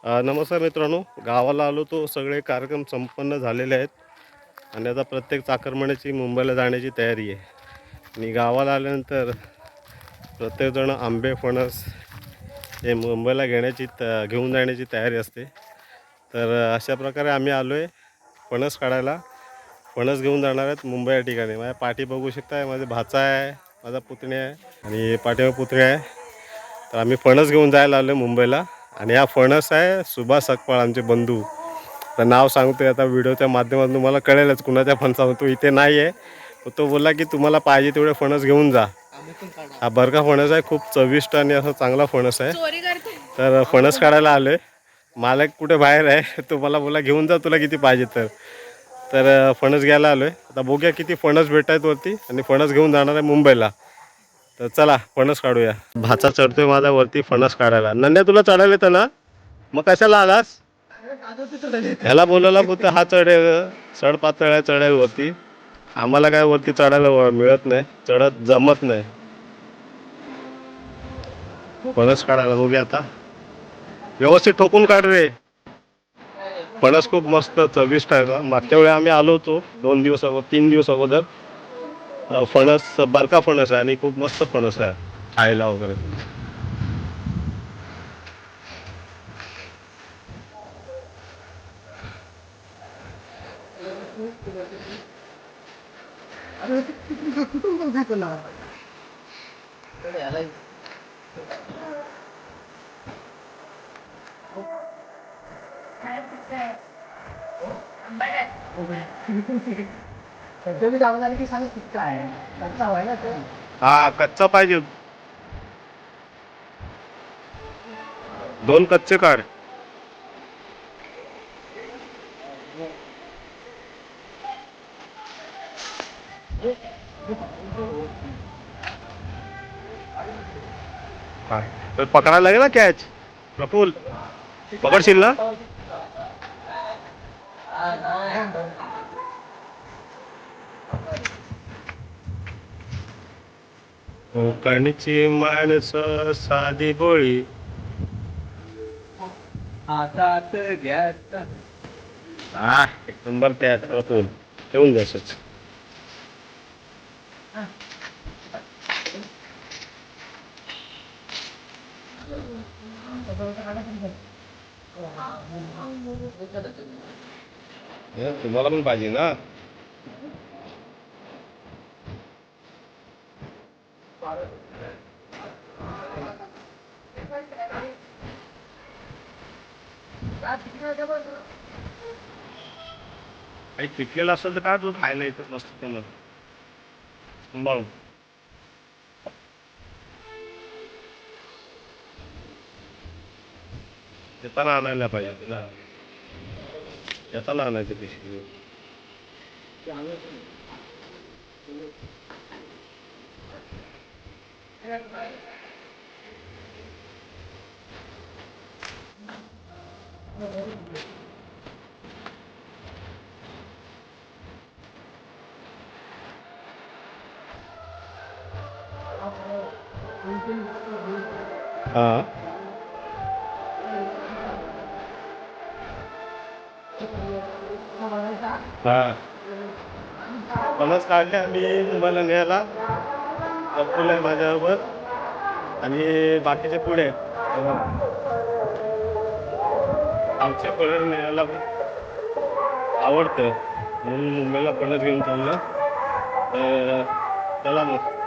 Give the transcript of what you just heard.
नमस्कार मित्रांनो, गावाला आलो तो सगळे कार्यक्रम संपन्न झालेले आहेत आणि आता प्रत्येक चाकरमान्याची मुंबईला जाण्याची तयारी आहे. आणि गावाला आल्यानंतर प्रत्येकजण आंबे फणस हे मुंबईला घेऊन जाण्याची तयारी असते. तर अशा प्रकारे आम्ही आलो आहे फणस काढायला. फणस घेऊन जाणार आहेत मुंबई या ठिकाणी. माझ्या पाठी बघू शकता, माझे भाचा आहे, माझा पुतणे आहे आणि पाठीवर पुतणे आहे. तर आम्ही फणस घेऊन जायला आलो आहे मुंबईला. आणि हा फणस आहे सुभाष सकपाळ, आमचे बंधू. तर नाव सांगतोय, आता व्हिडिओच्या माध्यमातून तुम्हाला कळेलच कुणाच्या फणसावर. तो इथे नाही आहे, तो बोलला की तुम्हाला पाहिजे तेवढे फणस घेऊन जा. हा बरका फणस आहे, खूप चविष्ट आणि असा चांगला फणस आहे. तर फणस काढायला आलो आहे. मालक कुठे बाहेर आहे, तो मला बोला घेऊन जा तुला किती पाहिजे तर. तर फणस घ्यायला आलो आहे. आता बघूया किती फणस भेट आहेत वरती, आणि फणस घेऊन जाणार आहे मुंबईला. तर चला फणस काढूया. भाचा चढतोय माझा वरती फणस काढायला. नन्या तुला चढायला येतं ना, मग कशाला आलास? ह्याला बोलायला बोलतो हा चढ पातळ आहे, चढाय वरती. आम्हाला काय वरती चढायला मिळत नाही, चढत जमत नाही. फणस काढायला बघूया आता. व्यवस्थित ठोकून काढ रे. फणस खूप मस्त चविष्ट आहे. मागच्या वेळी आम्ही आलो होतो 3 दिवस अगोदर. फणस बारका फणस आहे आणि खूप मस्त फणस आहे खायला वगैरे. हा कच्चा पाहिजे, 2 कच्चे काढ. तर पकडायला लागेल ना कॅच. प्रफुल पकडशील ना. कोकणची माणसं साधी बोळी. हातात घ्यात. हा एक नंबर त्यात प्रफुल, ठेवून द्यायच. तुम्हाला पण पाहिजे ना. काही पिकलेलं असेल तर काय तू खायला येतं मस्त त्याला. मग येताना आणायला पाहिजे ना, येताना आणायचं पिशवी. हा हा फणस काढले आम्ही मुंबईला न्यायला. प्रफुल आहे माझ्याबरोबर आणि बाकीचे पुढे आहेत. आमच्या फणस न्यायला आवडतं म्हणून मुंबईला फणस घेऊन चाललं. तर चला मग.